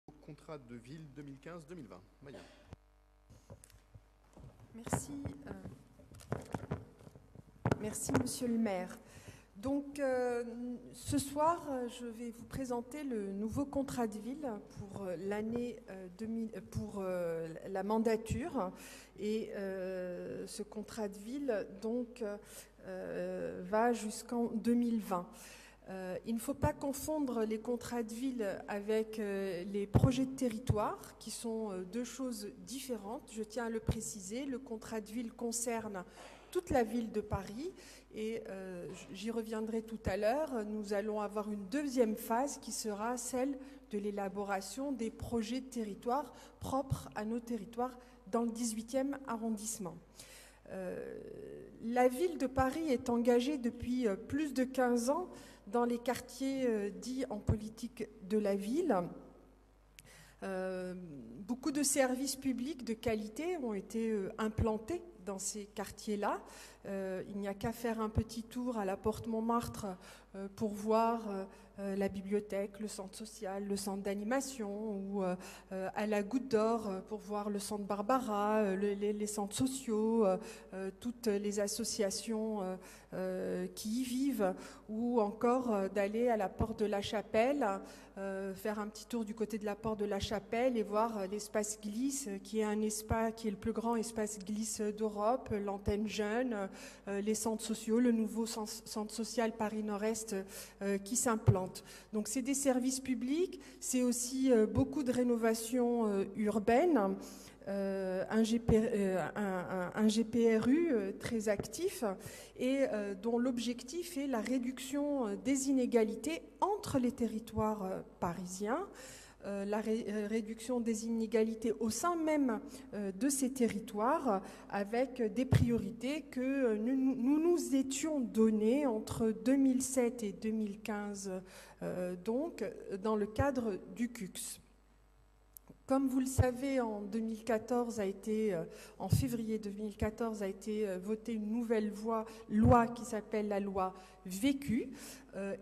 Contrat de ville 2015-2020. Maya. Merci. Merci, Monsieur le maire. Donc, ce soir, je vais vous présenter le nouveau contrat de ville pour l'année 2000, pour la mandature. Et ce contrat de ville, donc, va jusqu'en 2020. Il ne faut pas confondre les contrats de ville avec les projets de territoire, qui sont deux choses différentes. Je tiens à le préciser, le contrat de ville concerne toute la ville de Paris et j'y reviendrai tout à l'heure. Nous allons avoir une deuxième phase qui sera celle de l'élaboration des projets de territoire propres à nos territoires dans le 18e arrondissement. La ville de Paris est engagée depuis plus de 15 ans dans les quartiers dits en politique de la ville. Beaucoup de services publics de qualité ont été implantés dans ces quartiers-là. Il n'y a qu'à faire un petit tour à la Porte Montmartre pour voir la bibliothèque, le centre social, le centre d'animation, ou à la Goutte d'Or pour voir le centre Barbara, les centres sociaux, toutes les associations qui y vivent, ou encore d'aller à la Porte de la Chapelle, faire un petit tour du côté de la Porte de la Chapelle et voir l'espace glisse, qui est le plus grand espace glisse d'Europe, l'antenne jeune, les centres sociaux, le nouveau centre social Paris Nord-Est qui s'implante. Donc c'est des services publics, c'est aussi beaucoup de rénovations urbaines. Un GPRU très actif et dont l'objectif est la réduction des inégalités entre les territoires parisiens, la réduction des inégalités au sein même de ces territoires, avec des priorités que nous nous étions données entre 2007 et 2015, donc dans le cadre du CUX. Comme vous le savez, en février 2014 a été votée une nouvelle loi qui s'appelle la loi Vécu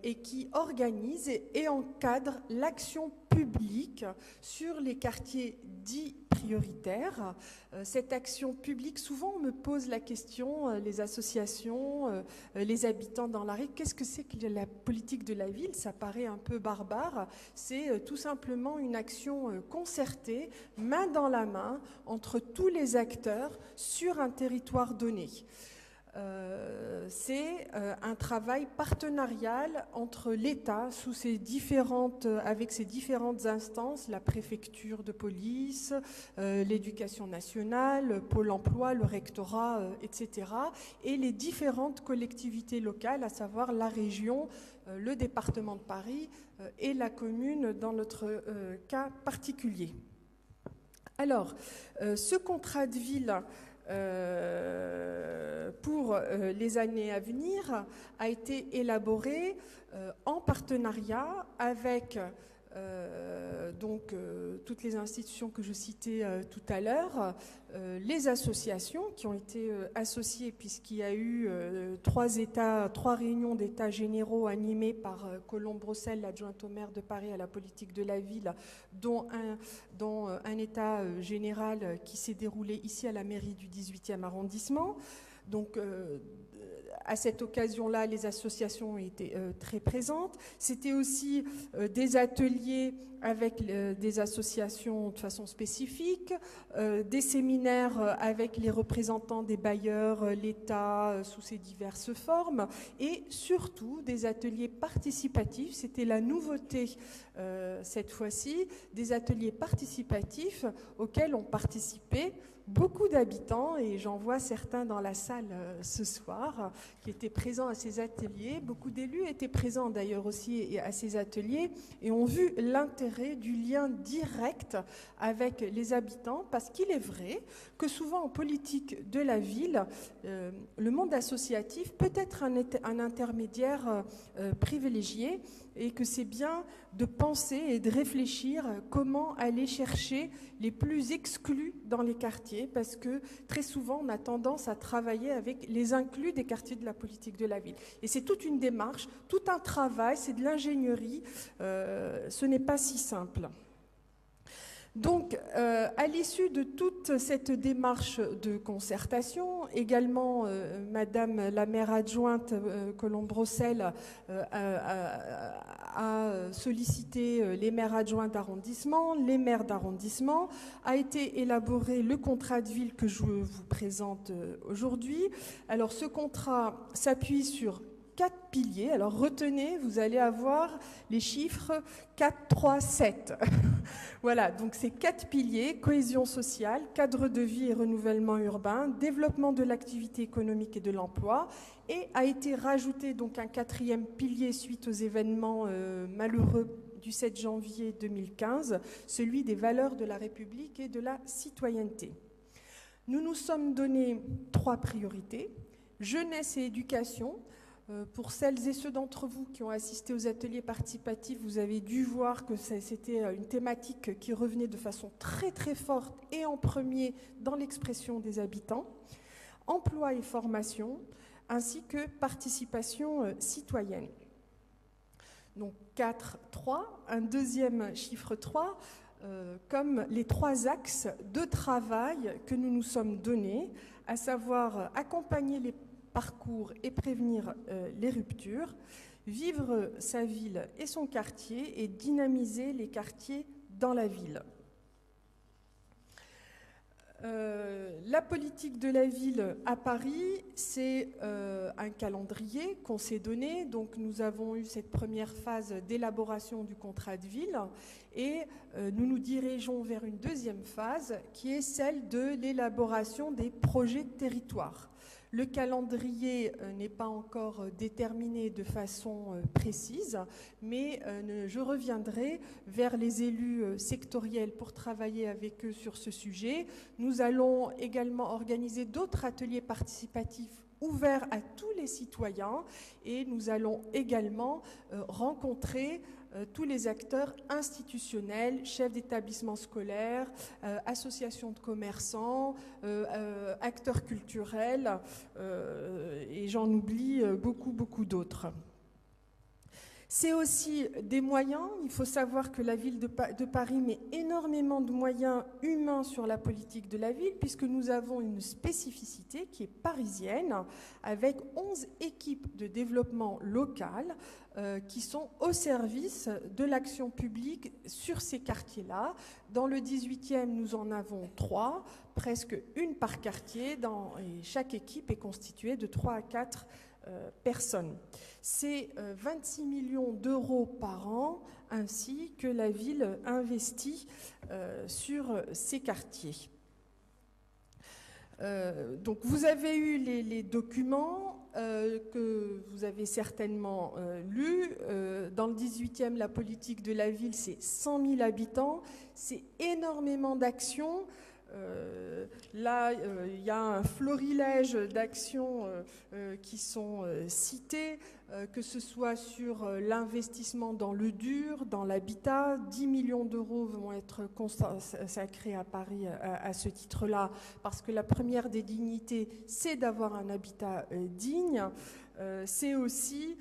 et qui organise et encadre l'action publique sur les quartiers dits prioritaires. Cette action publique, souvent on me pose la question, les associations, les habitants dans la rue, qu'est-ce que c'est que la politique de la ville? Ça paraît un peu barbare. C'est tout simplement une action concertée, main dans la main, entre tous les acteurs sur un territoire donné. C'est un travail partenarial entre l'État avec ses différentes instances, la préfecture de police, l'éducation nationale, Pôle emploi, le rectorat, etc. et les différentes collectivités locales, à savoir la région, le département de Paris et la commune dans notre cas particulier. Alors, ce contrat de ville pour les années à venir a été élaboré en partenariat avec toutes les institutions que je citais tout à l'heure, les associations qui ont été associées, puisqu'il y a eu trois réunions d'états généraux animées par Colombe Brossel, l'adjointe au maire de Paris à la politique de la ville, dont un état général qui s'est déroulé ici à la mairie du 18e arrondissement. Donc, à cette occasion-là, les associations étaient très présentes. C'était aussi des ateliers avec des associations de façon spécifique, des séminaires avec les représentants des bailleurs, l'État sous ses diverses formes, et surtout des ateliers participatifs. C'était la nouveauté cette fois-ci, des ateliers participatifs auxquels ont participé beaucoup d'habitants, et j'en vois certains dans la salle ce soir qui étaient présents à ces ateliers. Beaucoup d'élus étaient présents d'ailleurs aussi à ces ateliers et ont vu l'intérêt du lien direct avec les habitants, parce qu'il est vrai que souvent en politique de la ville, le monde associatif peut être un intermédiaire privilégié, et que c'est bien de penser et de réfléchir comment aller chercher les plus exclus dans les quartiers, parce que très souvent on a tendance à travailler avec les inclus des quartiers de la politique de la ville. Et c'est toute une démarche, tout un travail, c'est de l'ingénierie, ce n'est pas si simple. Donc, à l'issue de toute cette démarche de concertation, également Madame la maire adjointe Colombe-Brossel a sollicité les maires adjoints d'arrondissement, les maires d'arrondissement, a été élaboré le contrat de ville que je vous présente aujourd'hui. Alors, ce contrat s'appuie sur 4 piliers. Alors retenez, vous allez avoir les chiffres 4, 3, 7. Voilà, donc ces 4 piliers: cohésion sociale, cadre de vie et renouvellement urbain, développement de l'activité économique et de l'emploi, et a été rajouté donc un 4e pilier suite aux événements malheureux du 7 janvier 2015, celui des valeurs de la République et de la citoyenneté. Nous nous sommes donné 3 priorités: jeunesse et éducation. Pour celles et ceux d'entre vous qui ont assisté aux ateliers participatifs, vous avez dû voir que c'était une thématique qui revenait de façon très très forte et en premier dans l'expression des habitants. Emploi et formation, ainsi que participation citoyenne. Donc 4, 3, un deuxième chiffre 3, comme les 3 axes de travail que nous nous sommes donnés, à savoir accompagner les parcours et prévenir les ruptures, vivre sa ville et son quartier et dynamiser les quartiers dans la ville. La politique de la ville à Paris, c'est un calendrier qu'on s'est donné. Donc nous avons eu cette première phase d'élaboration du contrat de ville et nous nous dirigeons vers une deuxième phase qui est celle de l'élaboration des projets de territoire. Le calendrier n'est pas encore déterminé de façon précise, mais je reviendrai vers les élus sectoriels pour travailler avec eux sur ce sujet. Nous allons également organiser d'autres ateliers participatifs ouverts à tous les citoyens et nous allons également rencontrer tous les acteurs institutionnels, chefs d'établissement scolaire, associations de commerçants, acteurs culturels, et j'en oublie beaucoup d'autres. C'est aussi des moyens. Il faut savoir que la ville de Paris met énormément de moyens humains sur la politique de la ville, puisque nous avons une spécificité qui est parisienne, avec 11 équipes de développement local qui sont au service de l'action publique sur ces quartiers-là. Dans le 18e, nous en avons 3, presque une par quartier, et chaque équipe est constituée de 3 à 4 personnes. C'est 26 millions d'euros par an ainsi que la ville investit sur ces quartiers. Donc vous avez eu les documents que vous avez certainement lus. Dans le 18e, la politique de la ville, c'est 100 000 habitants. C'est énormément d'actions. Là, il y a un florilège d'actions qui sont citées, que ce soit sur l'investissement dans le dur, dans l'habitat. 10 millions d'euros vont être consacrés à Paris à ce titre-là, parce que la première des dignités, c'est d'avoir un habitat digne. C'est aussi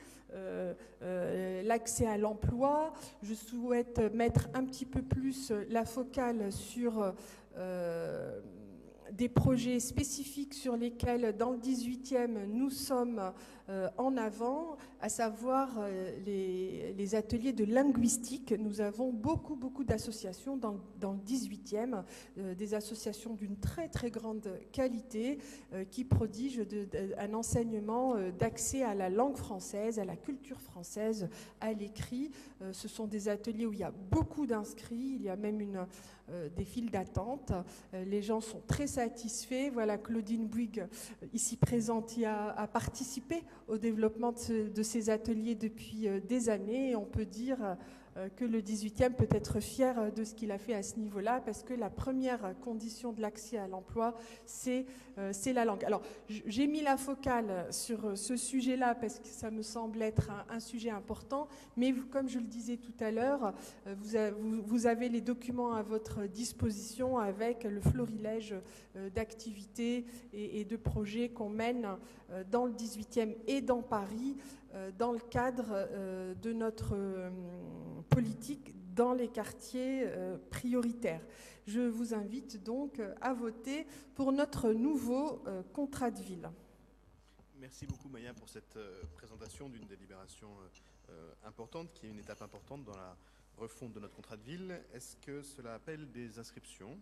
l'accès à l'emploi. Je souhaite mettre un petit peu plus la focale sur des projets spécifiques sur lesquels, dans le 18e, nous sommes en avant, à savoir les ateliers de linguistique. Nous avons beaucoup d'associations dans le 18e, des associations d'une très grande qualité qui prodigent un enseignement d'accès à la langue française, à la culture française, à l'écrit. Ce sont des ateliers où il y a beaucoup d'inscrits, il y a même des files d'attente. Les gens sont très satisfaits. Voilà, Claudine Bouygues, ici présente, y a participé au développement de ces ateliers depuis des années. Et on peut dire que le 18e peut être fier de ce qu'il a fait à ce niveau-là, parce que la première condition de l'accès à l'emploi, c'est la langue. Alors, j'ai mis la focale sur ce sujet-là, parce que ça me semble être un sujet important, mais comme je le disais tout à l'heure, vous avez les documents à votre disposition avec le florilège d'activités et de projets qu'on mène dans le 18e et dans Paris, dans le cadre de notre politique dans les quartiers prioritaires. Je vous invite donc à voter pour notre nouveau contrat de ville. Merci beaucoup Maya pour cette présentation d'une délibération importante, qui est une étape importante dans la refonte de notre contrat de ville. Est-ce que cela appelle des inscriptions?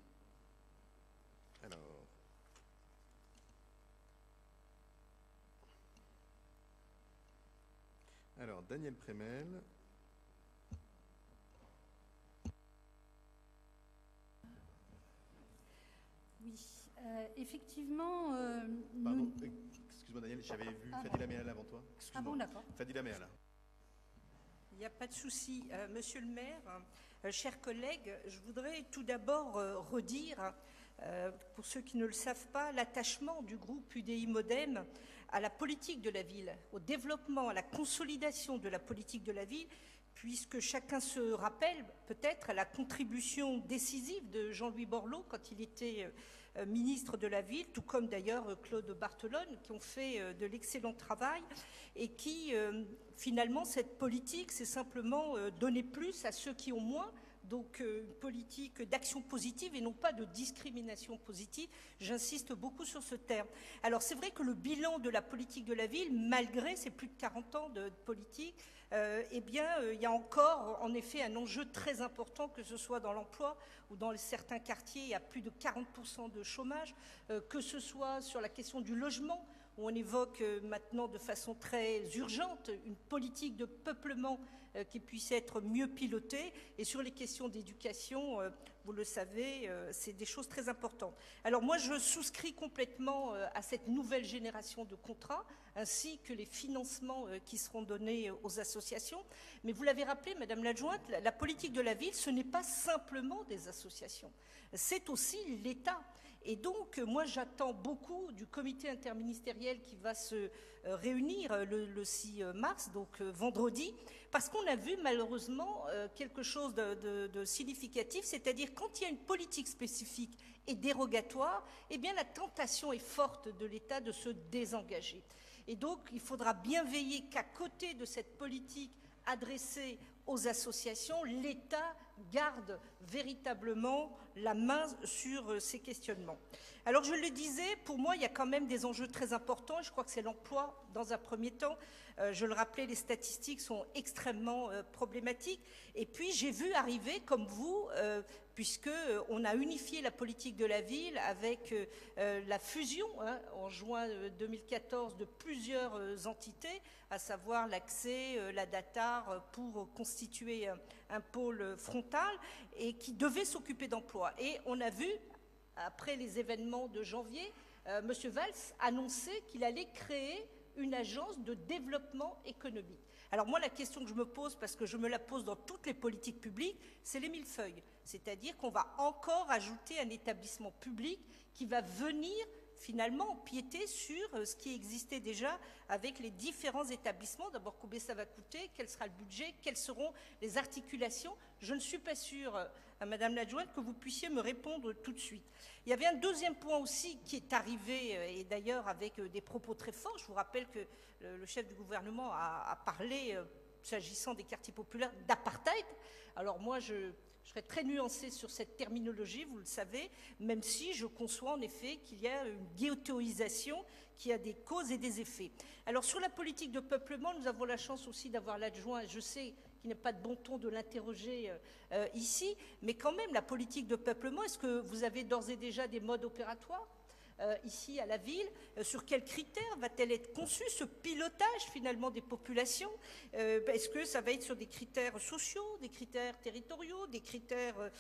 Alors, Daniel Prémel. Oui, effectivement... Pardon, excuse-moi Daniel, j'avais vu Fadila Mehal avant toi. Ah bon, d'accord. Fadila Mehal. Il n'y a pas de souci. Monsieur le maire, chers collègues, je voudrais tout d'abord redire, pour ceux qui ne le savent pas, l'attachement du groupe UDI Modem à la politique de la ville, au développement, à la consolidation de la politique de la ville, puisque chacun se rappelle peut-être la contribution décisive de Jean-Louis Borloo quand il était ministre de la Ville, tout comme d'ailleurs Claude Barthelone, qui ont fait de l'excellent travail et qui, finalement, cette politique, c'est simplement donner plus à ceux qui ont moins, donc une politique d'action positive et non pas de discrimination positive. J'insiste beaucoup sur ce terme. Alors c'est vrai que le bilan de la politique de la ville, malgré ces plus de 40 ans de politique, eh bien, il y a encore en effet un enjeu très important, que ce soit dans l'emploi ou dans certains quartiers, il y a plus de 40% de chômage, que ce soit sur la question du logement, où on évoque maintenant de façon très urgente une politique de peuplement qui puisse être mieux pilotée. Et sur les questions d'éducation, vous le savez, c'est des choses très importantes. Alors moi, je souscris complètement à cette nouvelle génération de contrats, ainsi que les financements qui seront donnés aux associations. Mais vous l'avez rappelé, Madame l'adjointe, la politique de la ville, ce n'est pas simplement des associations, c'est aussi l'État. Et donc, moi, j'attends beaucoup du comité interministériel qui va se réunir le 6 mars, donc vendredi, parce qu'on a vu malheureusement quelque chose de significatif, c'est-à-dire quand il y a une politique spécifique et dérogatoire, eh bien la tentation est forte de l'État de se désengager. Et donc, il faudra bien veiller qu'à côté de cette politique adressée aux associations, l'État garde véritablement la main sur ces questionnements. Alors je le disais, pour moi il y a quand même des enjeux très importants, et je crois que c'est l'emploi dans un premier temps. Je le rappelais, les statistiques sont extrêmement problématiques. Et puis j'ai vu arriver, comme vous, puisqu'on a unifié la politique de la ville avec la fusion en juin 2014 de plusieurs entités, à savoir l'accès, la DATAR, pour constituer un pôle frontal et qui devait s'occuper d'emploi. Et on a vu, après les événements de janvier, M. Valls annoncer qu'il allait créer une agence de développement économique. Alors moi, la question que je me pose, parce que je me la pose dans toutes les politiques publiques, c'est les millefeuilles. C'est-à-dire qu'on va encore ajouter un établissement public qui va venir finalement empiéter sur ce qui existait déjà avec les différents établissements. D'abord, combien ça va coûter, quel sera le budget, quelles seront les articulations. Je ne suis pas sûre, Madame l'adjointe, que vous puissiez me répondre tout de suite. Il y avait un deuxième point aussi qui est arrivé, et d'ailleurs avec des propos très forts. Je vous rappelle que le chef du gouvernement a parlé, s'agissant des quartiers populaires, d'apartheid. Alors moi, je serais très nuancée sur cette terminologie, vous le savez, même si je conçois en effet qu'il y a une ghettoisation qui a des causes et des effets. Alors sur la politique de peuplement, nous avons la chance aussi d'avoir l'adjoint, je sais qu'il n'est pas de bon ton de l'interroger ici, mais quand même la politique de peuplement, est-ce que vous avez d'ores et déjà des modes opératoires ici à la ville? Sur quels critères va-t-elle être conçue, ce pilotage finalement des populations? Est-ce que ça va être sur des critères sociaux, des critères territoriaux, des critères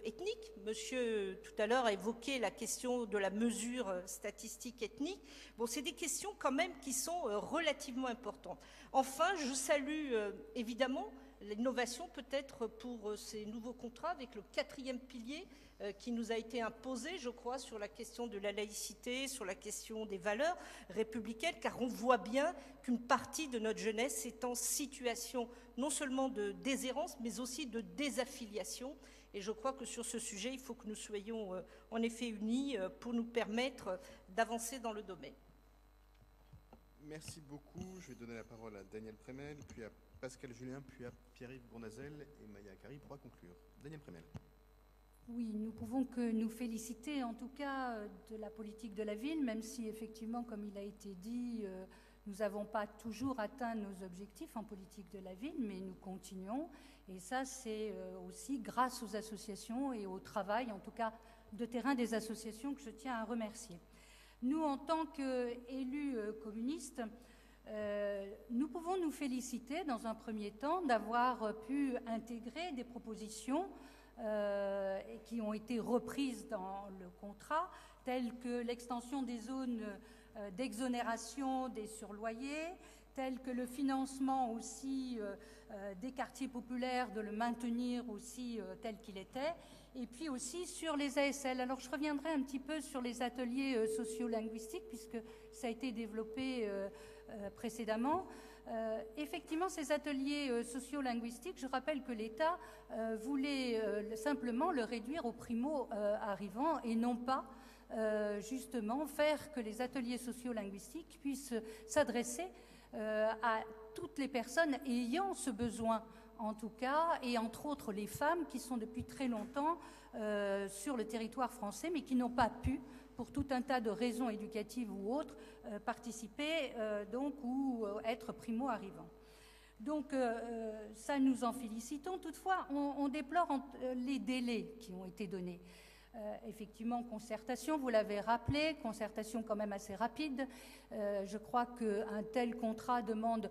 ethniques? Monsieur tout à l'heure a évoqué la question de la mesure statistique ethnique. Bon, c'est des questions quand même qui sont relativement importantes. Enfin, je salue évidemment l'innovation peut-être pour ces nouveaux contrats avec le 4e pilier qui nous a été imposé, je crois, sur la question de la laïcité, sur la question des valeurs républicaines, car on voit bien qu'une partie de notre jeunesse est en situation non seulement de déshérence, mais aussi de désaffiliation. Et je crois que sur ce sujet, il faut que nous soyons en effet unis pour nous permettre d'avancer dans le domaine. Merci beaucoup. Je vais donner la parole à Daniel Prémel, puis à Pascal Julien, puis à Pierre-Yves Bournazel et Maya Akari pourra conclure. Daniel Prémel. Oui, nous pouvons que nous féliciter en tout cas de la politique de la ville, même si effectivement, comme il a été dit, nous n'avons pas toujours atteint nos objectifs en politique de la ville, mais nous continuons. Et ça, c'est aussi grâce aux associations et au travail, en tout cas de terrain des associations, que je tiens à remercier. Nous, en tant qu'élus communistes, nous pouvons nous féliciter dans un premier temps d'avoir pu intégrer des propositions qui ont été reprises dans le contrat, telles que l'extension des zones d'exonération des surloyers, telles que le financement aussi des quartiers populaires, de le maintenir aussi tel qu'il était, et puis aussi sur les ASL. Alors je reviendrai un petit peu sur les ateliers sociolinguistiques, puisque ça a été développé précédemment. Effectivement, ces ateliers sociolinguistiques, je rappelle que l'État voulait simplement le réduire aux primo-arrivants et non pas justement faire que les ateliers sociolinguistiques puissent s'adresser à toutes les personnes ayant ce besoin, en tout cas, et entre autres les femmes qui sont depuis très longtemps sur le territoire français, mais qui n'ont pas pu, pour tout un tas de raisons éducatives ou autres, participer donc ou être primo-arrivants. Donc ça, nous en félicitons. Toutefois, on déplore les délais qui ont été donnés. Effectivement, concertation, vous l'avez rappelé, concertation quand même assez rapide. Je crois qu'un tel contrat demande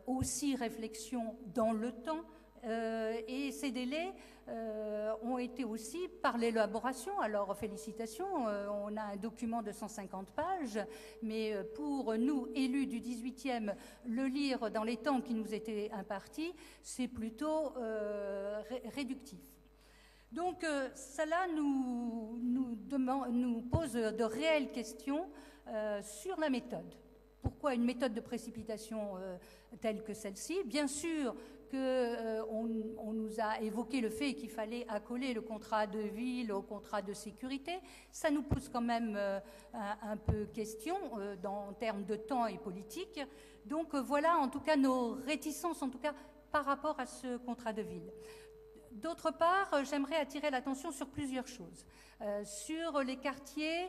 aussi réflexion dans le temps. Et ces délais ont été aussi par l'élaboration. Alors félicitations, on a un document de 150 pages, mais pour nous, élus du 18e, le lire dans les temps qui nous étaient impartis, c'est plutôt réductif. Donc cela nous pose de réelles questions sur la méthode. Pourquoi une méthode de précipitation telle que celle-ci? Bien sûr qu'on nous a évoqué le fait qu'il fallait accoler le contrat de ville au contrat de sécurité. Ça nous pose quand même un peu question en termes de temps et politique. Donc voilà en tout cas nos réticences, en tout cas par rapport à ce contrat de ville. D'autre part, j'aimerais attirer l'attention sur plusieurs choses. Sur les quartiers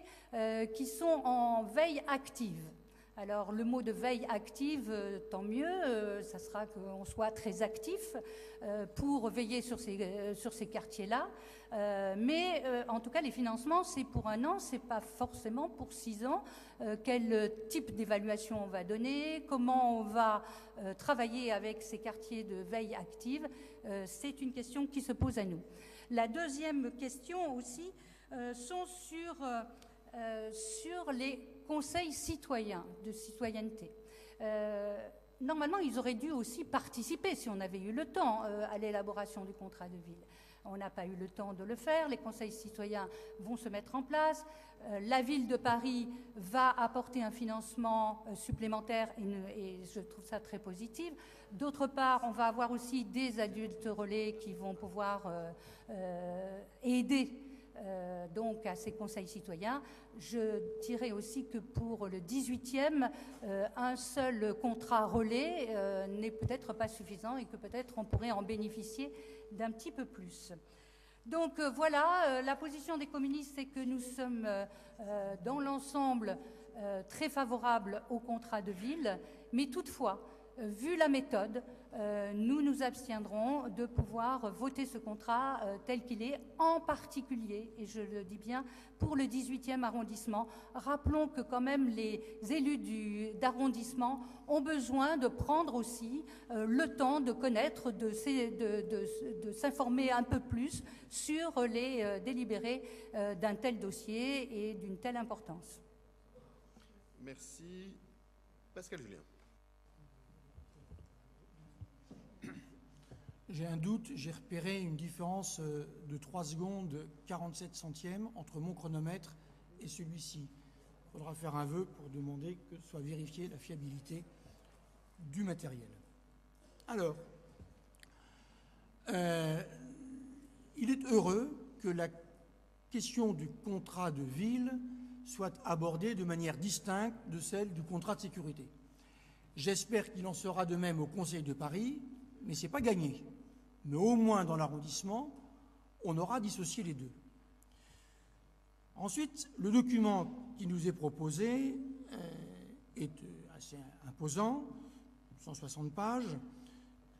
qui sont en veille active. Alors le mot de veille active, tant mieux, ça sera qu'on soit très actif pour veiller sur ces quartiers-là. Mais en tout cas, les financements, c'est pour 1 an, c'est pas forcément pour 6 ans. Quel type d'évaluation on va donner, comment on va travailler avec ces quartiers de veille active, c'est une question qui se pose à nous. La deuxième question aussi sont sur les conseils citoyens, de citoyenneté. Normalement, ils auraient dû aussi participer, si on avait eu le temps, à l'élaboration du contrat de ville. On n'a pas eu le temps de le faire, les conseils citoyens vont se mettre en place, la ville de Paris va apporter un financement supplémentaire et je trouve ça très positif. D'autre part, on va avoir aussi des adultes relais qui vont pouvoir aider donc à ces conseils citoyens. Je dirais aussi que pour le 18e, un seul contrat relais n'est peut-être pas suffisant et que peut-être on pourrait en bénéficier d'un petit peu plus. Donc voilà, la position des communistes, c'est que nous sommes dans l'ensemble très favorables au contrat de ville, mais toutefois, vu la méthode, nous nous abstiendrons de pouvoir voter ce contrat tel qu'il est, en particulier, et je le dis bien, pour le 18e arrondissement. Rappelons que quand même les élus d'arrondissement ont besoin de prendre aussi le temps de connaître, de s'informer un peu plus sur les délibérés d'un tel dossier et d'une telle importance. Merci. Pascal Julien. J'ai un doute, j'ai repéré une différence de 3 secondes 47 centièmes entre mon chronomètre et celui-ci. Il faudra faire un vœu pour demander que soit vérifiée la fiabilité du matériel. Alors, il est heureux que la question du contrat de ville soit abordée de manière distincte de celle du contrat de sécurité. J'espère qu'il en sera de même au Conseil de Paris, mais ce n'est pas gagné. Mais au moins dans l'arrondissement, on aura dissocié les deux. Ensuite, le document qui nous est proposé est assez imposant, 160 pages,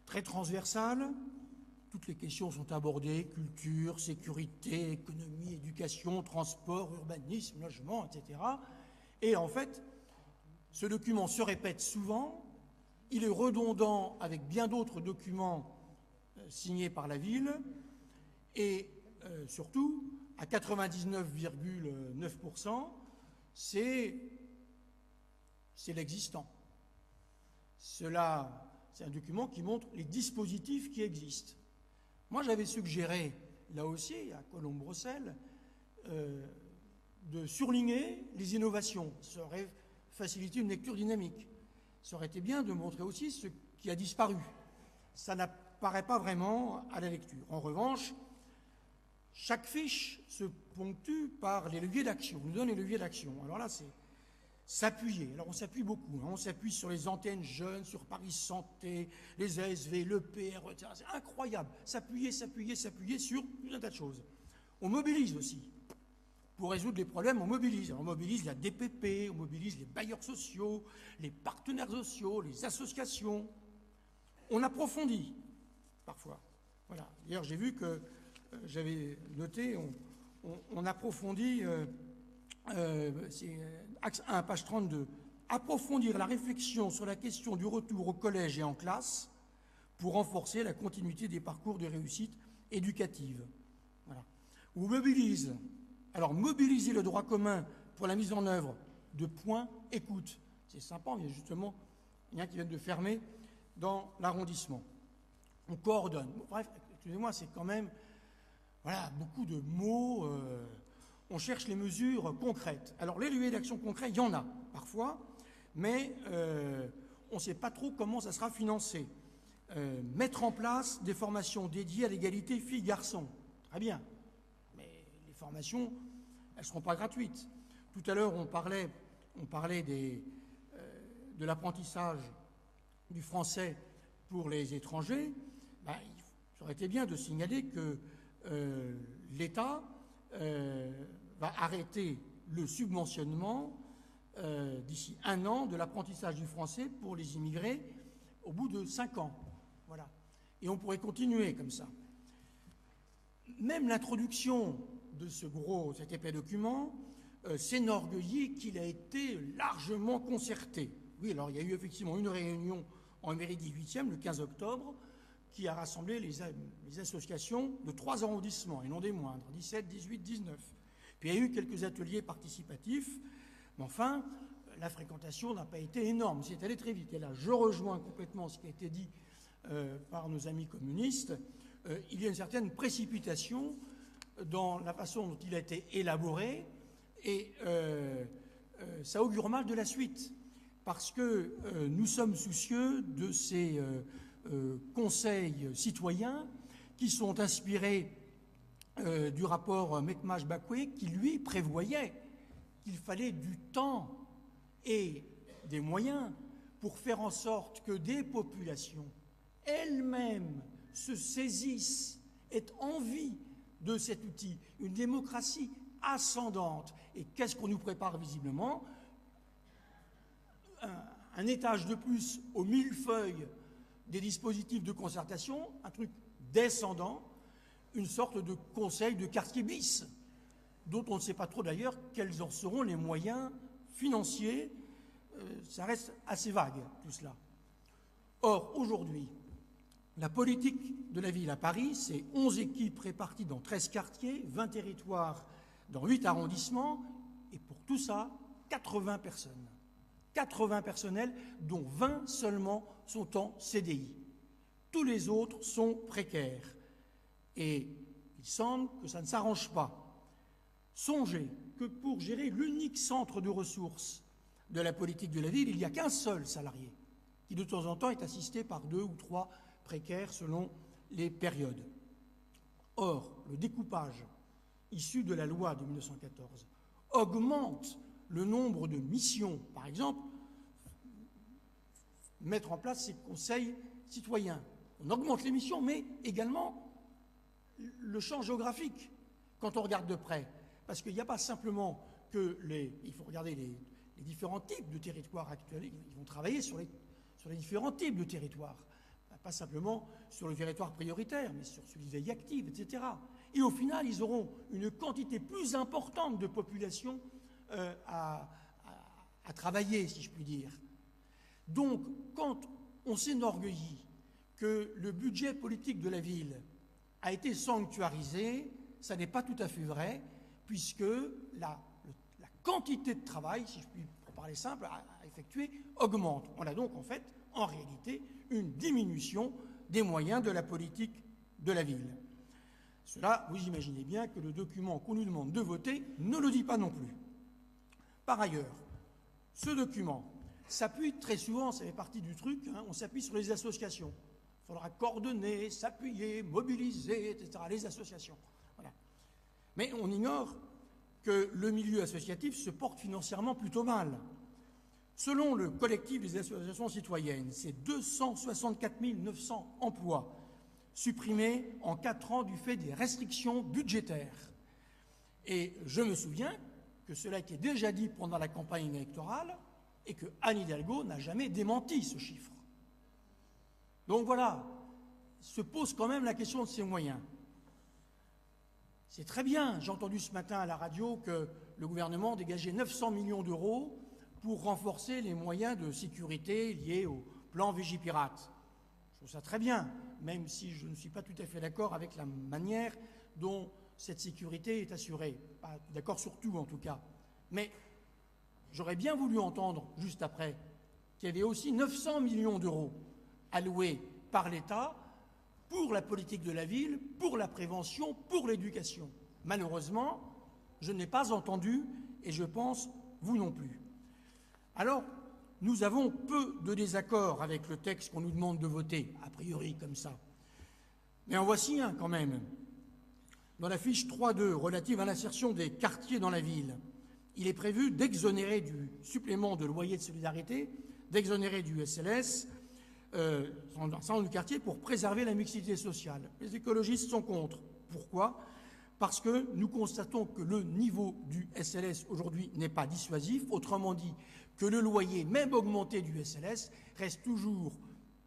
très transversal. Toutes les questions sont abordées, culture, sécurité, économie, éducation, transport, urbanisme, logement, etc. Et en fait, ce document se répète souvent, il est redondant avec bien d'autres documents signés par la ville, et surtout, à 99,9%, c'est l'existant. C'est un document qui montre les dispositifs qui existent. Moi, j'avais suggéré, là aussi, à Colombe-Brossel, de surligner les innovations. Ça aurait facilité une lecture dynamique. Ça aurait été bien de montrer aussi ce qui a disparu. Ça n'apparaît pas vraiment à la lecture. En revanche, chaque fiche se ponctue par les leviers d'action, on nous donne les leviers d'action. Alors là, c'est s'appuyer. Alors on s'appuie beaucoup. On s'appuie sur les antennes jeunes, sur Paris Santé, les ASV, le PR, etc. C'est incroyable. S'appuyer sur tout un tas de choses. On mobilise aussi. Pour résoudre les problèmes, on mobilise. Alors, on mobilise la DPP, on mobilise les bailleurs sociaux, les partenaires sociaux, les associations. On approfondit, parfois. Voilà. D'ailleurs, j'ai vu que, j'avais noté, on approfondit, c'est axe 1, page 32, approfondir la réflexion sur la question du retour au collège et en classe pour renforcer la continuité des parcours de réussite éducative. Voilà. On mobilise. Alors, mobiliser le droit commun pour la mise en œuvre de points écoute. C'est sympa, mais justement, il y en a qui viennent de fermer dans l'arrondissement. On coordonne. Bref, excusez-moi, c'est quand même beaucoup de mots. On cherche les mesures concrètes. Alors, les leviers d'action concrets, il y en a parfois, mais on ne sait pas trop comment ça sera financé. Mettre en place des formations dédiées à l'égalité filles-garçons. Très bien. Formations, elles ne seront pas gratuites. Tout à l'heure, on parlait de l'apprentissage du français pour les étrangers. Ça aurait été bien de signaler que l'État va arrêter le subventionnement d'ici 1 an de l'apprentissage du français pour les immigrés au bout de 5 ans. Voilà. Et on pourrait continuer comme ça. Même l'introduction de cet épais document s'enorgueillit qu'il a été largement concerté. Oui, alors il y a eu effectivement une réunion en mairie 18e le 15 octobre qui a rassemblé les associations de 3 arrondissements et non des moindres, 17, 18, 19. Puis il y a eu quelques ateliers participatifs, mais enfin, la fréquentation n'a pas été énorme, c'est allé très vite. Et là, je rejoins complètement ce qui a été dit par nos amis communistes. Il y a une certaine précipitation dans la façon dont il a été élaboré, et ça augure mal de la suite, parce que nous sommes soucieux de ces conseils citoyens qui sont inspirés du rapport Mekmash-Bakoué, qui lui prévoyait qu'il fallait du temps et des moyens pour faire en sorte que des populations elles-mêmes se saisissent, aient envie de cet outil, une démocratie ascendante. Et qu'est-ce qu'on nous prépare visiblement? Un étage de plus au millefeuille des dispositifs de concertation, un truc descendant, une sorte de conseil de quartier bis, dont on ne sait pas trop d'ailleurs quels en seront les moyens financiers. Ça reste assez vague, tout cela. Or, aujourd'hui, la politique de la ville à Paris, c'est 11 équipes réparties dans 13 quartiers, 20 territoires dans 8 arrondissements, et pour tout ça, 80 personnes. 80 personnels, dont 20 seulement sont en CDI. Tous les autres sont précaires. Et il semble que ça ne s'arrange pas. Songez que pour gérer l'unique centre de ressources de la politique de la ville, il n'y a qu'un seul salarié, qui de temps en temps est assisté par 2 ou 3 précaires selon les périodes. Or, le découpage issu de la loi de 1914 augmente le nombre de missions. Par exemple, mettre en place ces conseils citoyens. On augmente les missions, mais également le champ géographique, quand on regarde de près. Parce qu'il n'y a pas simplement que il faut regarder les différents types de territoires actuels. Ils vont travailler sur les différents types de territoires. Pas simplement sur le territoire prioritaire, mais sur celui de veille active, etc. Et au final, ils auront une quantité plus importante de population à travailler, si je puis dire. Donc, quand on s'enorgueillit que le budget politique de la ville a été sanctuarisé, ça n'est pas tout à fait vrai, puisque la quantité de travail, si je puis pour parler simple, à effectuer augmente. On a donc en fait, en réalité, une diminution des moyens de la politique de la ville. Cela, vous imaginez bien que le document qu'on nous demande de voter ne le dit pas non plus. Par ailleurs, ce document s'appuie très souvent, ça fait partie du truc, on s'appuie sur les associations. Il faudra coordonner, s'appuyer, mobiliser, etc. Les associations. Voilà. Mais on ignore que le milieu associatif se porte financièrement plutôt mal. Selon le collectif des associations citoyennes, c'est 264 900 emplois supprimés en 4 ans du fait des restrictions budgétaires. Et je me souviens que cela a été déjà dit pendant la campagne électorale et que Anne Hidalgo n'a jamais démenti ce chiffre. Donc voilà, se pose quand même la question de ces moyens. C'est très bien, j'ai entendu ce matin à la radio que le gouvernement dégageait 900 millions d'euros pour renforcer les moyens de sécurité liés au plan Vigipirate. Je trouve ça très bien, même si je ne suis pas tout à fait d'accord avec la manière dont cette sécurité est assurée. Pas d'accord sur tout en tout cas. Mais j'aurais bien voulu entendre juste après qu'il y avait aussi 900 millions d'euros alloués par l'État pour la politique de la ville, pour la prévention, pour l'éducation. Malheureusement, je n'ai pas entendu, et je pense vous non plus. Alors, nous avons peu de désaccords avec le texte qu'on nous demande de voter, a priori comme ça. Mais en voici un quand même. Dans la fiche 3.2 relative à l'insertion des quartiers dans la ville, il est prévu d'exonérer du supplément de loyer de solidarité, d'exonérer du SLS, dans le quartier pour préserver la mixité sociale. Les écologistes sont contre. Pourquoi ? Parce que nous constatons que le niveau du SLS aujourd'hui n'est pas dissuasif, autrement dit que le loyer, même augmenté du SLS, reste toujours,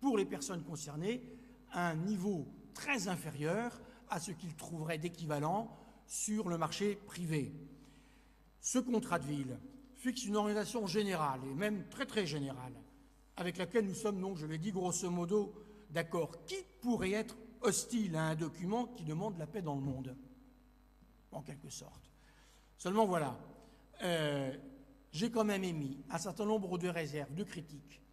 pour les personnes concernées, à un niveau très inférieur à ce qu'ils trouveraient d'équivalent sur le marché privé. Ce contrat de ville fixe une orientation générale, et même très très générale, avec laquelle nous sommes donc, je l'ai dit grosso modo, d'accord. Qui pourrait être hostile à un document qui demande la paix dans le monde ? En quelque sorte. Seulement voilà, j'ai quand même émis un certain nombre de réserves, de critiques,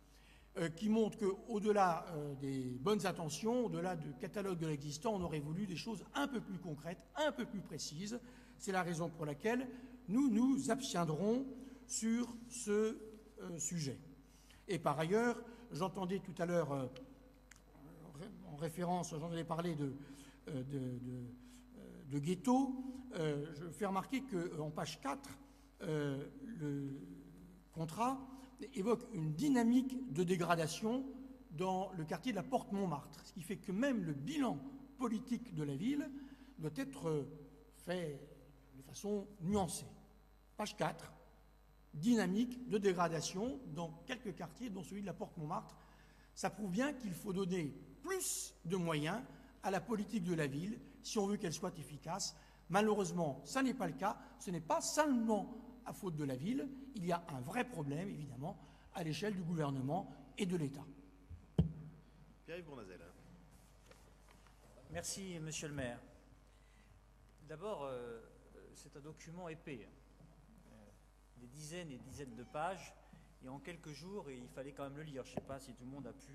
qui montrent qu'au-delà des bonnes intentions, au-delà du catalogue de l'existant, on aurait voulu des choses un peu plus concrètes, un peu plus précises. C'est la raison pour laquelle nous nous abstiendrons sur ce sujet. Et par ailleurs, j'entendais tout à l'heure, en référence, j'entendais parler de ghetto, je fais remarquer qu'en page 4, le contrat évoque une dynamique de dégradation dans le quartier de la Porte-Montmartre, ce qui fait que même le bilan politique de la ville doit être fait de façon nuancée. Page 4, dynamique de dégradation dans quelques quartiers, dont celui de la Porte-Montmartre. Ça prouve bien qu'il faut donner plus de moyens à la politique de la ville si on veut qu'elle soit efficace. Malheureusement, ça n'est pas le cas. Ce n'est pas seulement à faute de la ville. Il y a un vrai problème, évidemment, à l'échelle du gouvernement et de l'État. Pierre-Yves Bournazel. Merci, monsieur le maire. D'abord, c'est un document épais. Des dizaines et dizaines de pages. Et en quelques jours, il fallait quand même le lire. Je ne sais pas si tout le monde a pu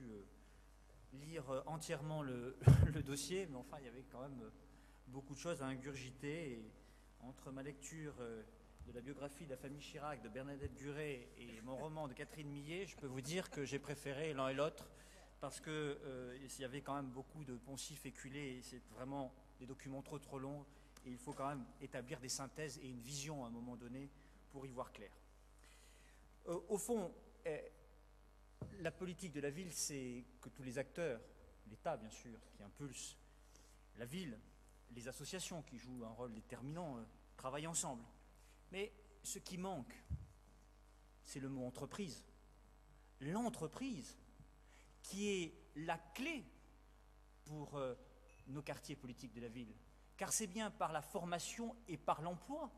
lire entièrement le dossier, mais enfin, il y avait quand même beaucoup de choses à ingurgiter. Et entre ma lecture de la biographie de la famille Chirac de Bernadette Guret et mon roman de Catherine Millet, je peux vous dire que j'ai préféré l'un et l'autre parce qu'il y avait quand même beaucoup de poncifs éculés et c'est vraiment des documents trop longs et il faut quand même établir des synthèses et une vision à un moment donné pour y voir clair. Au fond, La politique de la ville, c'est que tous les acteurs, l'État bien sûr, qui impulse la ville, les associations qui jouent un rôle déterminant, travaillent ensemble. Mais ce qui manque, c'est le mot entreprise. L'entreprise, qui est la clé pour nos quartiers politiques de la ville. Car c'est bien par la formation et par l'emploi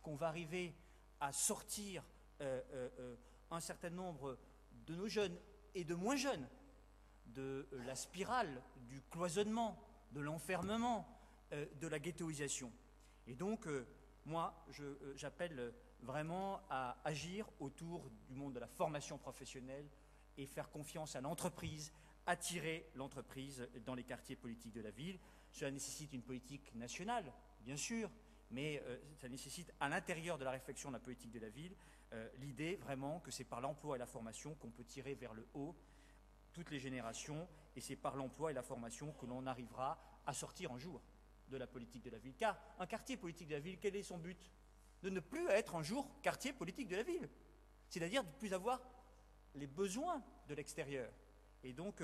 qu'on va arriver à sortir un certain nombre de nos jeunes et de moins jeunes de la spirale, du cloisonnement, de l'enfermement, de la ghettoisation. Et donc, moi, j'appelle vraiment à agir autour du monde de la formation professionnelle et faire confiance à l'entreprise, attirer l'entreprise dans les quartiers politiques de la ville. Cela nécessite une politique nationale, bien sûr, mais ça nécessite à l'intérieur de la réflexion de la politique de la ville l'idée vraiment que c'est par l'emploi et la formation qu'on peut tirer vers le haut toutes les générations, et c'est par l'emploi et la formation que l'on arrivera à sortir un jour de la politique de la ville. Car un quartier politique de la ville, quel est son but? De ne plus être un jour quartier politique de la ville, c'est-à-dire de ne plus avoir les besoins de l'extérieur. Et donc,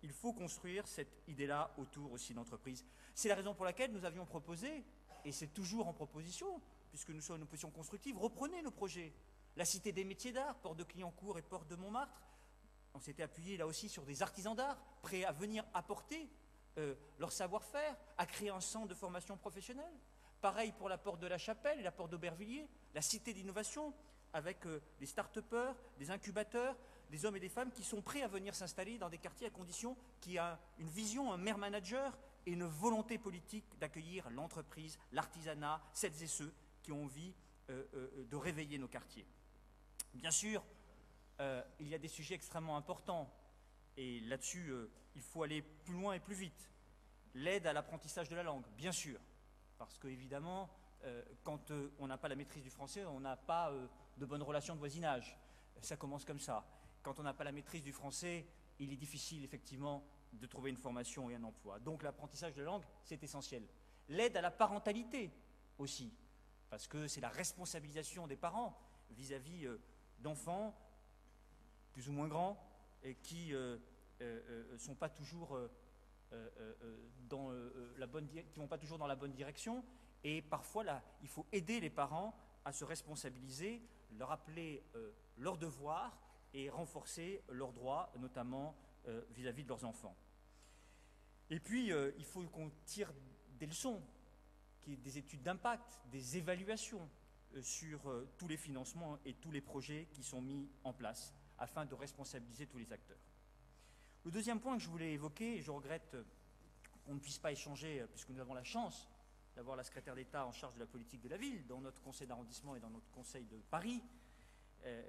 il faut construire cette idée-là autour aussi d'entreprise. C'est la raison pour laquelle nous avions proposé, et c'est toujours en proposition, puisque nous sommes en opposition constructive, reprenez nos projets. La Cité des métiers d'art, porte de Clignancourt et porte de Montmartre, on s'était appuyé là aussi sur des artisans d'art, prêts à venir apporter leur savoir-faire, à créer un centre de formation professionnelle. Pareil pour la porte de la Chapelle et la porte d'Aubervilliers, la Cité d'innovation, avec des start-upers, des incubateurs, des hommes et des femmes qui sont prêts à venir s'installer dans des quartiers à condition qu'il y ait une vision, un maire manager et une volonté politique d'accueillir l'entreprise, l'artisanat, celles et ceux qui ont envie de réveiller nos quartiers. Bien sûr, il y a des sujets extrêmement importants et là-dessus, il faut aller plus loin et plus vite. L'aide à l'apprentissage de la langue, bien sûr, parce qu'évidemment, quand on n'a pas la maîtrise du français, on n'a pas de bonnes relations de voisinage. Ça commence comme ça. Quand on n'a pas la maîtrise du français, il est difficile effectivement de trouver une formation et un emploi. Donc l'apprentissage de la langue, c'est essentiel. L'aide à la parentalité aussi, parce que c'est la responsabilisation des parents vis-à-vis d'enfants plus ou moins grands et qui ne sont pas toujours qui vont pas toujours dans la bonne direction. Et parfois, là, il faut aider les parents à se responsabiliser, leur rappeler leurs devoirs et renforcer leurs droits, notamment vis-à-vis de leurs enfants. Et puis, il faut qu'on tire des leçons, qu'il y ait des études d'impact, des évaluations sur tous les financements et tous les projets qui sont mis en place, afin de responsabiliser tous les acteurs. Le deuxième point que je voulais évoquer, et je regrette qu'on ne puisse pas échanger, puisque nous avons la chance d'avoir la secrétaire d'État en charge de la politique de la ville dans notre conseil d'arrondissement et dans notre conseil de Paris.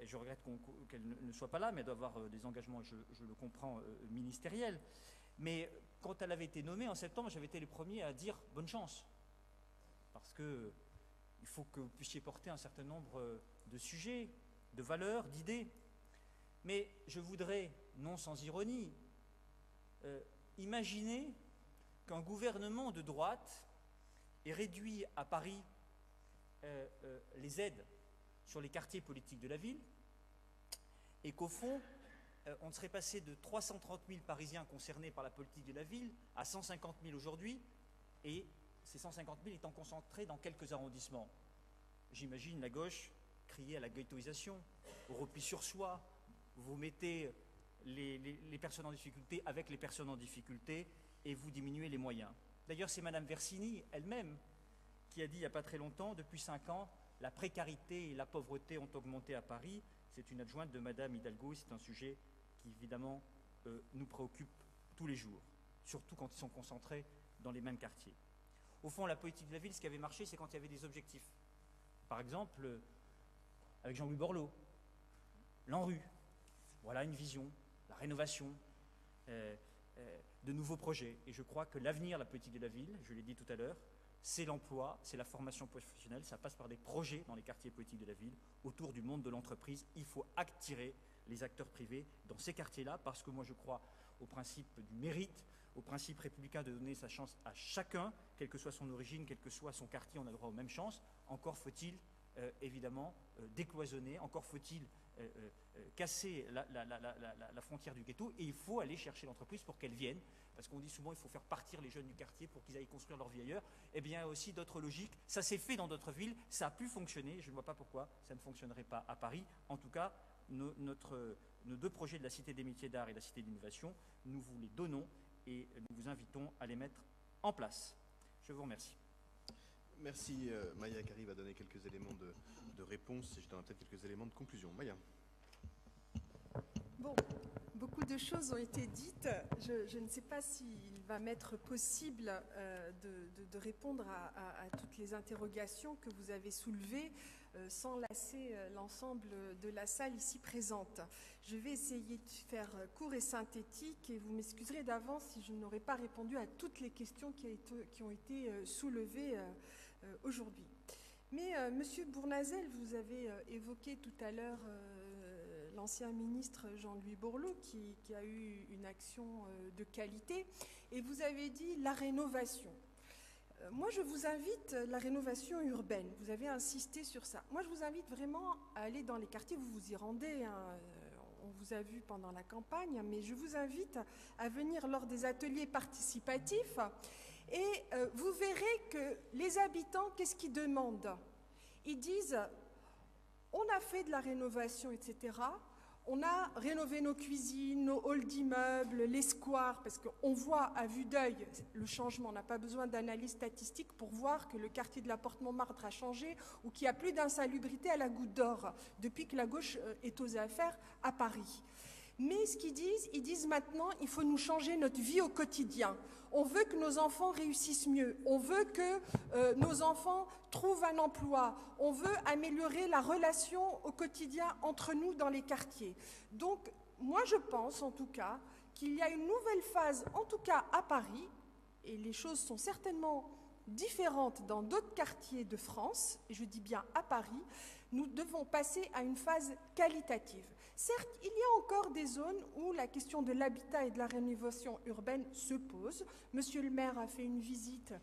Je regrette qu'elle ne soit pas là, mais elle doit avoir des engagements, je le comprends, ministériels. Mais quand elle avait été nommée en septembre, j'avais été le premier à dire « bonne chance ». Parce qu'il faut que vous puissiez porter un certain nombre de sujets, de valeurs, d'idées. Mais je voudrais, non sans ironie, imaginer qu'un gouvernement de droite ait réduit à Paris les aides sur les quartiers politiques de la ville et qu'au fond, on serait passé de 330 000 Parisiens concernés par la politique de la ville à 150 000 aujourd'hui, et ces 150 000 étant concentrés dans quelques arrondissements. J'imagine la gauche crier à la ghettoisation, au repli sur soi. Vous mettez les personnes en difficulté avec les personnes en difficulté et vous diminuez les moyens. D'ailleurs, c'est Madame Versini elle-même qui a dit il n'y a pas très longtemps, depuis 5 ans, la précarité et la pauvreté ont augmenté à Paris. C'est une adjointe de Madame Hidalgo et c'est un sujet qui, évidemment, nous préoccupe tous les jours, surtout quand ils sont concentrés dans les mêmes quartiers. Au fond, la politique de la ville, ce qui avait marché, c'est quand il y avait des objectifs. Par exemple, avec Jean-Louis Borloo, l'ANRU, voilà une vision, la rénovation, de nouveaux projets. Et je crois que l'avenir de la politique de la ville, je l'ai dit tout à l'heure, c'est l'emploi, c'est la formation professionnelle, ça passe par des projets dans les quartiers politiques de la ville, autour du monde de l'entreprise. Il faut attirer les acteurs privés dans ces quartiers-là, parce que moi je crois au principe du mérite, au principe républicain de donner sa chance à chacun, quelle que soit son origine, quel que soit son quartier, on a le droit aux mêmes chances. Encore faut-il évidemment décloisonner, encore faut-il casser la frontière du ghetto, et il faut aller chercher l'entreprise pour qu'elle vienne, parce qu'on dit souvent il faut faire partir les jeunes du quartier pour qu'ils aillent construire leur vie ailleurs. Eh bien, il y a aussi d'autres logiques. Ça s'est fait dans d'autres villes, ça a pu fonctionner, je ne vois pas pourquoi ça ne fonctionnerait pas à Paris. En tout cas, nos deux projets de la Cité des métiers d'art et de la Cité d'innovation, nous vous les donnons et nous vous invitons à les mettre en place. Je vous remercie. Merci Maya Kari va donner quelques éléments de réponse et je donnerai peut-être quelques éléments de conclusion. Maya. Bon, beaucoup de choses ont été dites. Je ne sais pas s'il va m'être possible de répondre à toutes les interrogations que vous avez soulevées sans lasser l'ensemble de la salle ici présente. Je vais essayer de faire court et synthétique et vous m'excuserez d'avance si je n'aurai pas répondu à toutes les questions qui ont été soulevées aujourd'hui. Mais Monsieur Bournazel, vous avez évoqué tout à l'heure l'ancien ministre Jean-Louis Borloo qui a eu une action de qualité et vous avez dit la rénovation. Moi, je vous invite, la rénovation urbaine, vous avez insisté sur ça. Moi, je vous invite vraiment à aller dans les quartiers, vous vous y rendez, hein, on vous a vu pendant la campagne, mais je vous invite à venir lors des ateliers participatifs et vous verrez que les habitants, qu'est-ce qu'ils demandent? Ils disent, on a fait de la rénovation, etc., on a rénové nos cuisines, nos halls d'immeubles, les squares, parce qu'on voit à vue d'œil le changement. On n'a pas besoin d'analyse statistique pour voir que le quartier de la Porte-Montmartre a changé ou qu'il n'y a plus d'insalubrité à la Goutte d'Or depuis que la gauche est aux affaires à Paris. Mais ce qu'ils disent, ils disent maintenant, il faut nous changer notre vie au quotidien. On veut que nos enfants réussissent mieux. On veut que nos enfants trouvent un emploi. On veut améliorer la relation au quotidien entre nous dans les quartiers. Donc, moi, je pense, en tout cas, qu'il y a une nouvelle phase, en tout cas à Paris, et les choses sont certainement différentes dans d'autres quartiers de France, et je dis bien à Paris, nous devons passer à une phase qualitative. Certes, il y a encore des zones où la question de l'habitat et de la rénovation urbaine se pose. Monsieur le maire a fait une visite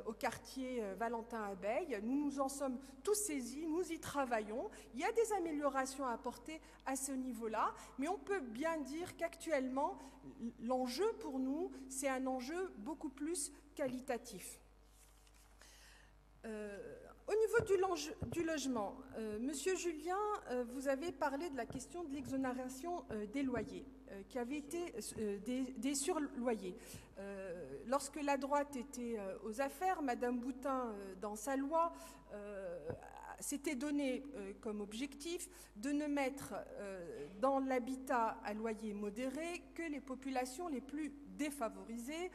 au quartier Valentin-Abeille. Nous nous en sommes tous saisis, nous y travaillons. Il y a des améliorations à apporter à ce niveau-là, mais on peut bien dire qu'actuellement, l'enjeu pour nous, c'est un enjeu beaucoup plus qualitatif. Au niveau du logement, Monsieur Julien, vous avez parlé de la question de l'exonération des loyers, qui avait été des surloyers. Lorsque la droite était aux affaires, Madame Boutin, dans sa loi, s'était donné comme objectif de ne mettre dans l'habitat à loyer modéré que les populations les plus défavorisées,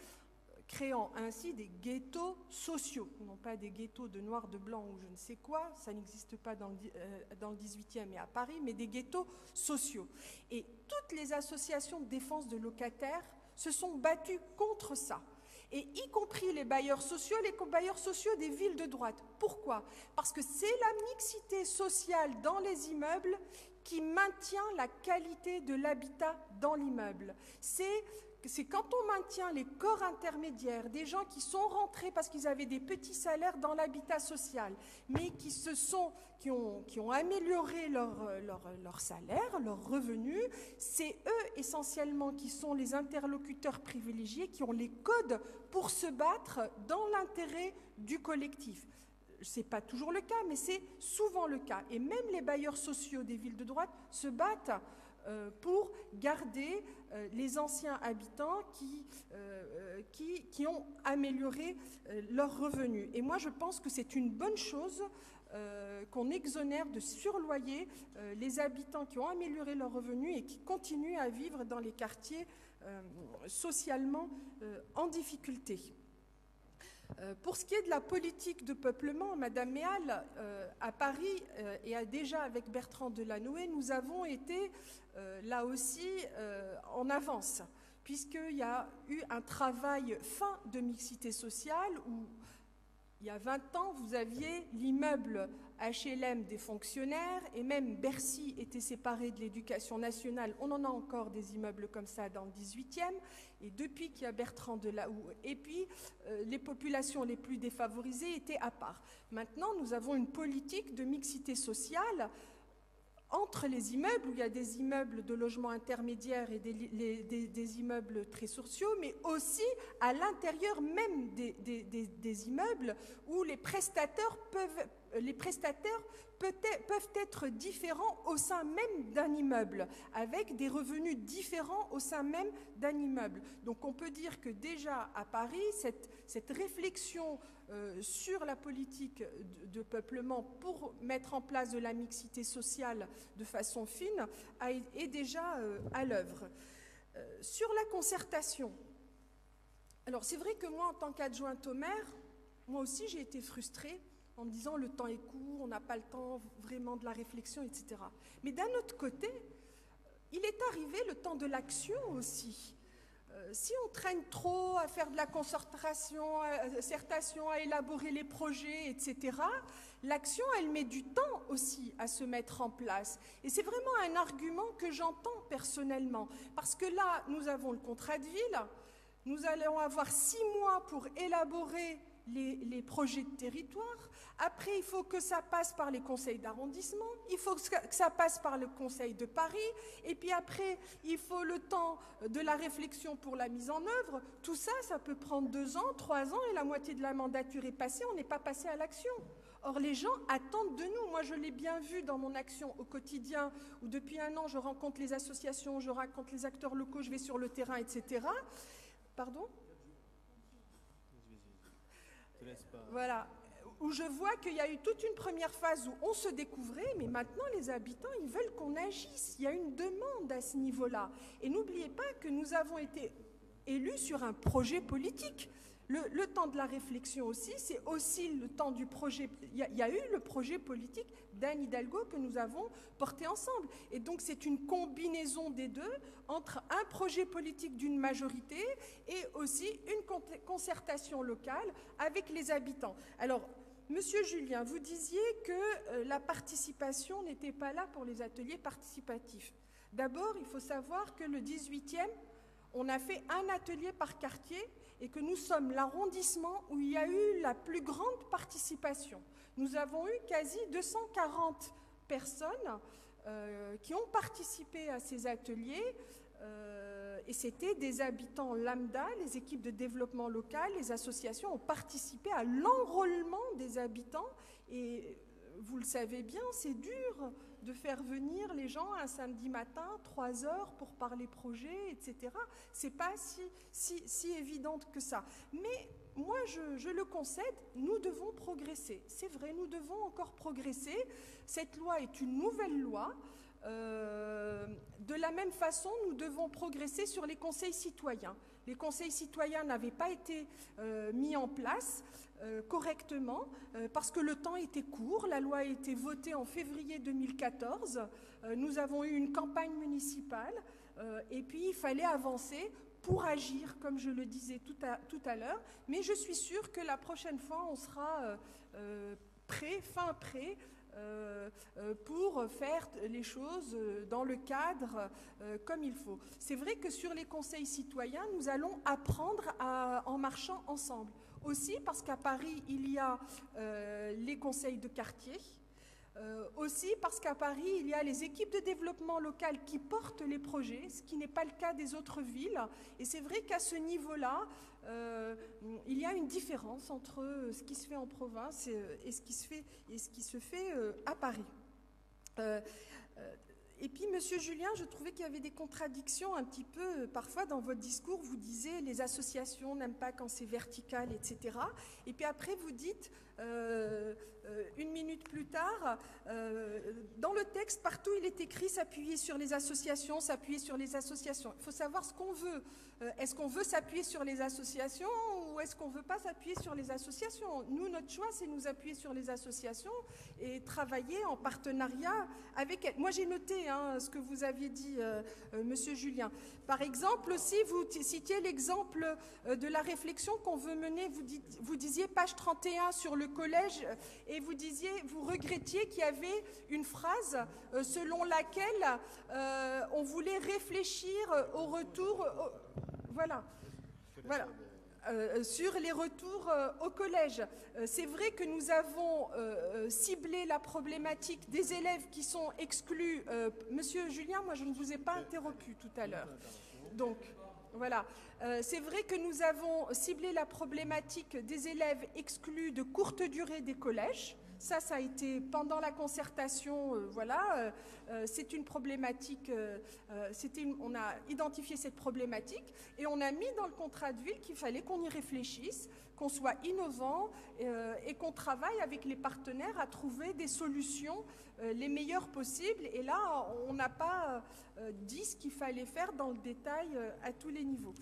créant ainsi des ghettos sociaux, non pas des ghettos de noirs, de blancs ou je ne sais quoi, ça n'existe pas dans le 18e et à Paris, mais des ghettos sociaux. Et toutes les associations de défense de locataires se sont battues contre ça, et y compris les bailleurs sociaux des villes de droite. Pourquoi? Parce que c'est la mixité sociale dans les immeubles qui maintient la qualité de l'habitat dans l'immeuble. C'est quand on maintient les corps intermédiaires, des gens qui sont rentrés parce qu'ils avaient des petits salaires dans l'habitat social, mais qui ont amélioré leur salaire, leurs revenus, c'est eux essentiellement qui sont les interlocuteurs privilégiés, qui ont les codes pour se battre dans l'intérêt du collectif. Ce n'est pas toujours le cas, mais c'est souvent le cas. Et même les bailleurs sociaux des villes de droite se battent pour garder les anciens habitants qui ont amélioré leurs revenus. Et moi, je pense que c'est une bonne chose qu'on exonère de surloyer les habitants qui ont amélioré leurs revenus et qui continuent à vivre dans les quartiers socialement en difficulté. Pour ce qui est de la politique de peuplement, Madame Méal, à Paris et déjà avec Bertrand Delanoë, nous avons été là aussi en avance, puisqu'il y a eu un travail fin de mixité sociale où il y a 20 ans, vous aviez l'immeuble HLM des fonctionnaires et même Bercy était séparé de l'éducation nationale. On en a encore des immeubles comme ça dans le 18e. Et depuis qu'il y a Bertrand Delanoë, et puis les populations les plus défavorisées étaient à part. Maintenant, nous avons une politique de mixité sociale entre les immeubles, où il y a des immeubles de logement intermédiaire et des immeubles très sociaux, mais aussi à l'intérieur même des immeubles, où les prestataires peuvent être différents au sein même d'un immeuble, avec des revenus différents au sein même d'un immeuble. Donc on peut dire que déjà à Paris, cette réflexion sur la politique de peuplement pour mettre en place de la mixité sociale de façon fine est déjà à l'œuvre. Sur la concertation, alors c'est vrai que moi en tant qu'adjointe au maire, moi aussi j'ai été frustrée en me disant le temps est court, on n'a pas le temps vraiment de la réflexion, etc. Mais d'un autre côté, il est arrivé le temps de l'action aussi. Si on traîne trop à faire de la concertation, à élaborer les projets, etc., l'action, elle met du temps aussi à se mettre en place. Et c'est vraiment un argument que j'entends personnellement. Parce que là, nous avons le contrat de ville, nous allons avoir 6 mois pour élaborer les projets de territoire. Après, il faut que ça passe par les conseils d'arrondissement, il faut que ça passe par le conseil de Paris, et puis après, il faut le temps de la réflexion pour la mise en œuvre. Tout ça, ça peut prendre 2 ans, 3 ans, et la moitié de la mandature est passée, on n'est pas passé à l'action. Or, les gens attendent de nous. Moi, je l'ai bien vu dans mon action au quotidien, où depuis 1 an, je rencontre les associations, je rencontre les acteurs locaux, je vais sur le terrain, etc. Pardon ? Voilà, où je vois qu'il y a eu toute une première phase où on se découvrait, mais maintenant les habitants, ils veulent qu'on agisse. Il y a une demande à ce niveau-là. Et n'oubliez pas que nous avons été élus sur un projet politique. Le temps de la réflexion aussi, c'est aussi le temps du projet. Il y a eu le projet politique d'Anne Hidalgo que nous avons porté ensemble. Et donc c'est une combinaison des deux entre un projet politique d'une majorité et aussi une concertation locale avec les habitants. Alors, Monsieur Julien, vous disiez que la participation n'était pas là pour les ateliers participatifs. D'abord, il faut savoir que le 18e, on a fait un atelier par quartier et que nous sommes l'arrondissement où il y a eu la plus grande participation. Nous avons eu quasi 240 personnes qui ont participé à ces ateliers et c'était des habitants lambda, les équipes de développement local, les associations ont participé à l'enrôlement des habitants et vous le savez bien, c'est dur de faire venir les gens un samedi matin, 3 heures pour parler projet, etc. C'est pas si évident que ça. Mais moi, je le concède, nous devons progresser. C'est vrai, nous devons encore progresser. Cette loi est une nouvelle loi. De la même façon, nous devons progresser sur les conseils citoyens. Les conseils citoyens n'avaient pas été mis en place correctement parce que le temps était court. La loi a été votée en février 2014. Nous avons eu une campagne municipale et puis il fallait avancer pour agir, comme je le disais tout à l'heure. Mais je suis sûre que la prochaine fois, on sera prêt pour faire les choses dans le cadre comme il faut. C'est vrai que sur les conseils citoyens, nous allons apprendre en marchant ensemble. Aussi parce qu'à Paris, il y a les conseils de quartier. Aussi parce qu'à Paris, il y a les équipes de développement local qui portent les projets, ce qui n'est pas le cas des autres villes. Et c'est vrai qu'à ce niveau-là, il y a une différence entre ce qui se fait en province et ce qui se fait à Paris. Et puis, Monsieur Julien, je trouvais qu'il y avait des contradictions un petit peu, parfois dans votre discours, vous disiez les associations n'aiment pas quand c'est vertical, etc. Et puis après, vous dites, 1 minute plus tard, dans le texte, partout il est écrit s'appuyer sur les associations, s'appuyer sur les associations. Il faut savoir ce qu'on veut. Est-ce qu'on veut s'appuyer sur les associations ou est-ce qu'on ne veut pas s'appuyer sur les associations? Nous, notre choix, c'est nous appuyer sur les associations et travailler en partenariat avec elles. Moi, j'ai noté ce que vous aviez dit, Monsieur Julien. Par exemple, aussi, vous citiez l'exemple de la réflexion qu'on veut mener. Vous disiez page 31 sur le collège et vous regrettiez qu'il y avait une phrase selon laquelle on voulait réfléchir au retour... Voilà. sur les retours au collège. C'est vrai que nous avons ciblé la problématique des élèves qui sont exclus. Monsieur Julien, moi je ne vous ai pas interrompu tout à l'heure. Donc, voilà. C'est vrai que nous avons ciblé la problématique des élèves exclus de courte durée des collèges. Ça a été pendant la concertation, voilà, c'est une problématique, on a identifié cette problématique et on a mis dans le contrat de ville qu'il fallait qu'on y réfléchisse, qu'on soit innovant et qu'on travaille avec les partenaires à trouver des solutions les meilleures possibles. Et là, on n'a pas dit ce qu'il fallait faire dans le détail à tous les niveaux.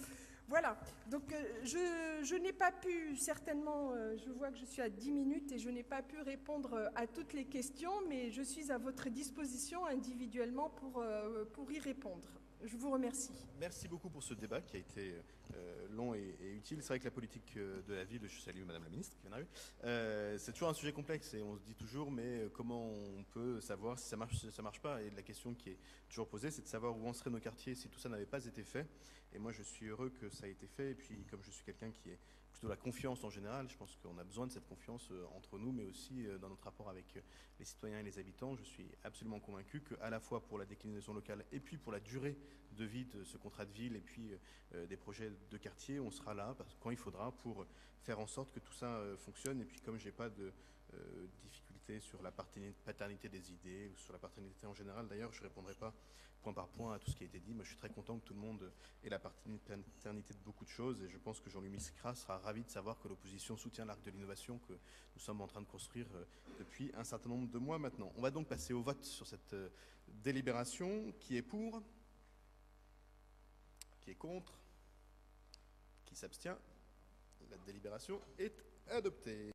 Voilà, donc je n'ai pas pu, certainement, je vois que je suis à 10 minutes et je n'ai pas pu répondre à toutes les questions, mais je suis à votre disposition individuellement pour y répondre. Je vous remercie. Merci beaucoup pour ce débat qui a été long et utile. C'est vrai que la politique de la ville, je salue Madame la Ministre qui vient d'arriver, c'est toujours un sujet complexe et on se dit toujours mais comment on peut savoir si ça marche, si ça marche pas. Et la question qui est toujours posée, c'est de savoir où en seraient nos quartiers si tout ça n'avait pas été fait. Et moi je suis heureux que ça ait été fait et puis comme je suis quelqu'un qui est plutôt la confiance en général, je pense qu'on a besoin de cette confiance entre nous mais aussi dans notre rapport avec les citoyens et les habitants. Je suis absolument convaincu qu'à la fois pour la déclinaison locale et puis pour la durée de vie de ce contrat de ville et puis des projets de quartier, on sera là quand il faudra pour faire en sorte que tout ça fonctionne. Et puis comme j'ai pas de difficulté sur la paternité des idées ou sur la paternité en général, d'ailleurs je répondrai pas point par point à tout ce qui a été dit. Moi je suis très content que tout le monde ait la paternité de beaucoup de choses et je pense que Jean-Louis Miscra sera ravi de savoir que l'opposition soutient l'arc de l'innovation que nous sommes en train de construire depuis un certain nombre de mois maintenant. On va donc passer au vote sur cette délibération. Qui est pour ? Qui est contre? Qui s'abstient? La délibération est adoptée.